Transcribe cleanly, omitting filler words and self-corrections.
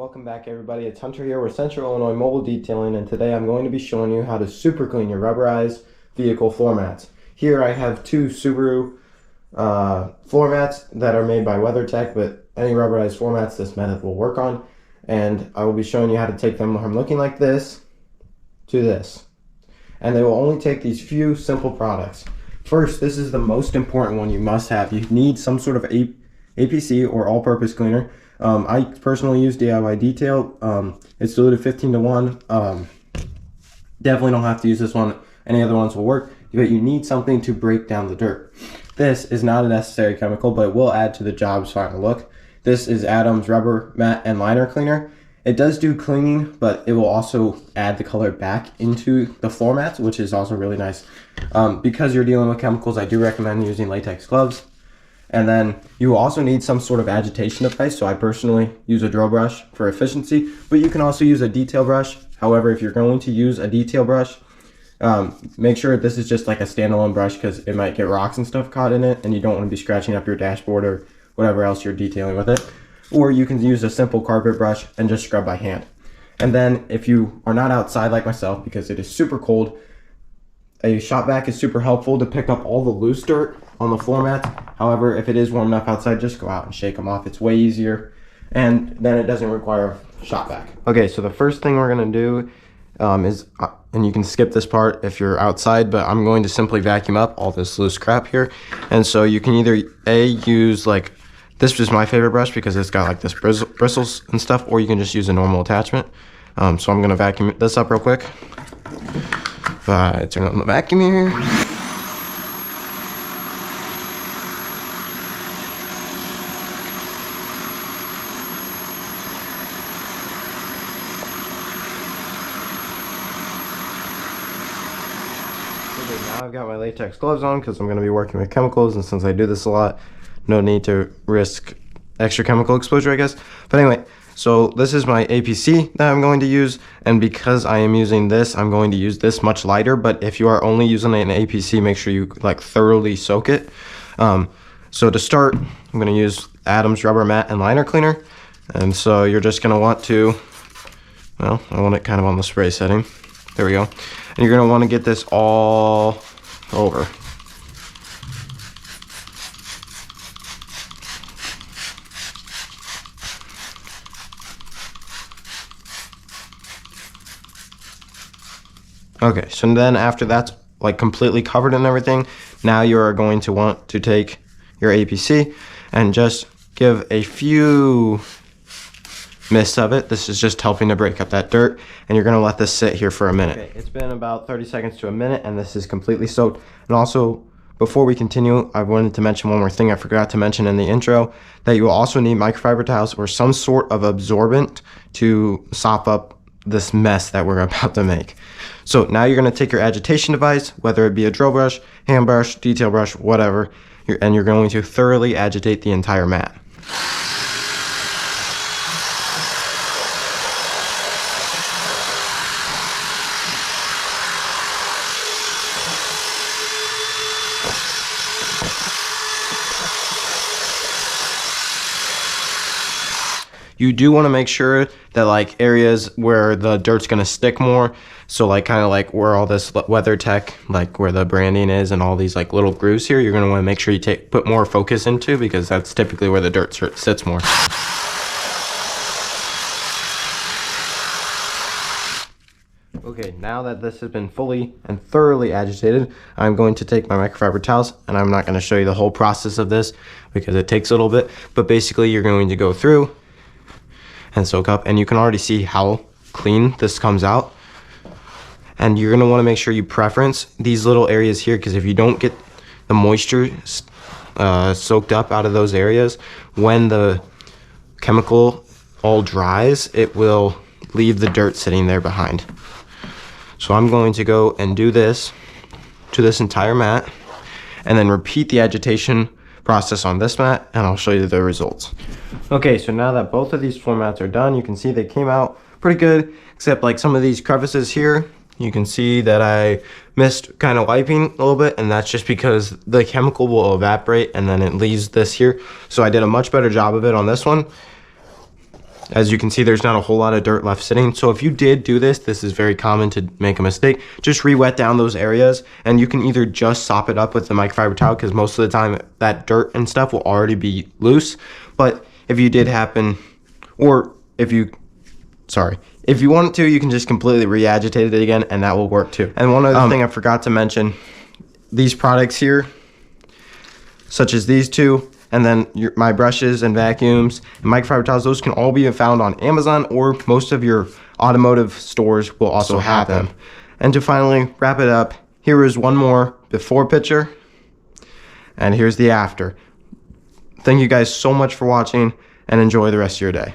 Welcome back everybody, it's Hunter here with Central Illinois Mobile Detailing, and today I'm going to be showing you how to super clean your rubberized vehicle floor mats. Here I have two Subaru floor mats that are made by WeatherTech, but any rubberized floor mats this method will work on. And I will be showing you how to take them from looking like this to this. And they will only take these few simple products. First, this is the most important one you must have. You need some sort of APC or all-purpose cleaner. I personally use DIY Detail. It's diluted 15 to 1. Definitely don't have to use this one. Any other ones will work, but you need something to break down the dirt. This is not a necessary chemical, but it will add to the job's final look. This is Adam's Rubber Mat and Liner Cleaner. It does do cleaning, but it will also add the color back into the floor mats, which is also really nice. Because you're dealing with chemicals, I do recommend using latex gloves. And then you will also need some sort of agitation device. So I personally use a drill brush for efficiency, but you can also use a detail brush. However, if you're going to use a detail brush, make sure this is just like a standalone brush because it might get rocks and stuff caught in it and you don't want to be scratching up your dashboard or whatever else you're detailing with it. Or you can use a simple carpet brush and just scrub by hand. And then if you are not outside like myself, because it is super cold, a shop vac is super helpful to pick up all the loose dirt on the floor mats. However, if it is warm enough outside, just go out and shake them off. It's way easier, and then it doesn't require a shop vac. Okay, so the first thing we're gonna do is, and you can skip this part if you're outside, but I'm going to simply vacuum up all this loose crap here. And so you can either use like, this is my favorite brush because it's got like this bristles and stuff, or you can just use a normal attachment. So I'm gonna vacuum this up real quick. Turn on the vacuum here. Okay, now I've got my latex gloves on because I'm going to be working with chemicals, and since I do this a lot, no need to risk extra chemical exposure, I guess. But anyway, so this is my APC that I'm going to use, and because I am using this, I'm going to use this much lighter. But if you are only using an APC, make sure you like thoroughly soak it. So to start, I'm going to use Adam's Rubber Mat and Liner Cleaner, and so you're just going to want to, well, I want it kind of on the spray setting. There we go. And you're going to want to get this all over. Okay, so then after that's like completely covered and everything, now you are going to want to take your APC and just give a few mists of it. This is just helping to break up that dirt, and you're going to let this sit here for a minute. Okay, it's been about 30 seconds to a minute, and this is completely soaked. And also, before we continue, I wanted to mention one more thing I forgot to mention in the intro, that you will also need microfiber towels or some sort of absorbent to sop up this mess that we're about to make. So now you're going to take your agitation device, whether it be a drill brush, hand brush, detail brush, whatever, and you're going to thoroughly agitate the entire mat. You do want to make sure that like areas where the dirt's going to stick more, so like kind of like where all this WeatherTech, like where the branding is and all these like little grooves here, you're going to want to make sure you put more focus into, because that's typically where the dirt sits more. Okay, now that this has been fully and thoroughly agitated, I'm going to take my microfiber towels, and I'm not going to show you the whole process of this because it takes a little bit, but basically you're going to go through and soak up, and you can already see how clean this comes out. And you're gonna wanna make sure you preference these little areas here, because if you don't get the moisture soaked up out of those areas, when the chemical all dries, it will leave the dirt sitting there behind. So I'm going to go and do this to this entire mat, and then repeat the agitation process on this mat, and I'll show you the results. Okay, so now that both of these floor mats are done, you can see they came out pretty good, except like some of these crevices here, you can see that I missed kind of wiping a little bit, and that's just because the chemical will evaporate and then it leaves this here. So I did a much better job of it on this one. As you can see, there's not a whole lot of dirt left sitting. So if you did do this, this is very common to make a mistake. Just re-wet down those areas, and you can either just sop it up with the microfiber towel, because most of the time that dirt and stuff will already be loose. But if you did happen, or if you wanted to, you can just completely re-agitate it again, and that will work too. And one other thing I forgot to mention, these products here, such as these two, and then my brushes and vacuums and microfiber towels, those can all be found on Amazon, or most of your automotive stores will also have them. And to finally wrap it up, here is one more before picture, and here's the after. Thank you guys so much for watching, and enjoy the rest of your day.